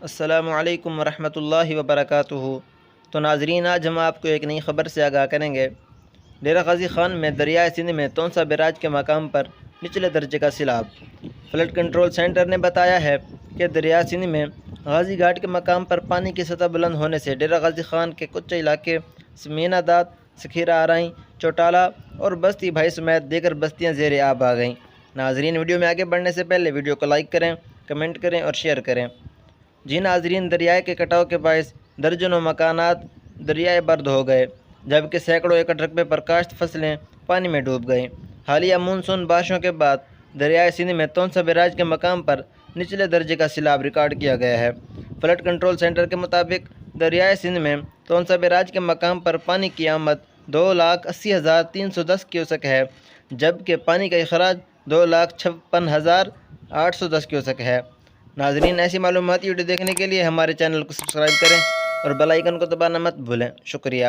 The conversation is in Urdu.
السلام علیکم ورحمۃ اللہ وبرکاتہ۔ تو ناظرین، آج ہم آپ کو ایک نئی خبر سے آگاہ کریں گے۔ ڈیرہ غازی خان میں دریائے سندھ میں تونسا بیراج کے مقام پر نچلے درجے کا سیلاب۔ فلڈ کنٹرول سینٹر نے بتایا ہے کہ دریائے سندھ میں غازی گھاٹ کے مقام پر پانی کی سطح بلند ہونے سے ڈیرہ غازی خان کے کچھ علاقے سمینا داد، سکھیرہ آرائیں، چوٹالہ اور بستی بھائی سمیت دیگر بستیاں زیر آب آ گئیں۔ ناظرین، ویڈیو میں آگے بڑھنے سے پہلے ویڈیو کو لائک کریں، کمنٹ کریں اور شیئر کریں۔ جی ناظرین، دریائے کے کٹاؤ کے باعث درجنوں مکانات دریائے برد ہو گئے، جبکہ سینکڑوں ایکڑ رقبے پر کاشت فصلیں پانی میں ڈوب گئیں۔ حالیہ مونسون بارشوں کے بعد دریائے سندھ میں تونسا بیراج کے مقام پر نچلے درجے کا سیلاب ریکارڈ کیا گیا ہے۔ فلڈ کنٹرول سینٹر کے مطابق دریائے سندھ میں تونسا بیراج کے مقام پر پانی کی آمد 2,80,310 کیوسک ہے، جبکہ پانی کا اخراج 2,56,810 کیوسک ہے۔ ناظرین، ایسی معلوماتی ویڈیو دیکھنے کے لیے ہمارے چینل کو سبسکرائب کریں اور بیل آئیکن کو دبانا مت بھولیں۔ شکریہ۔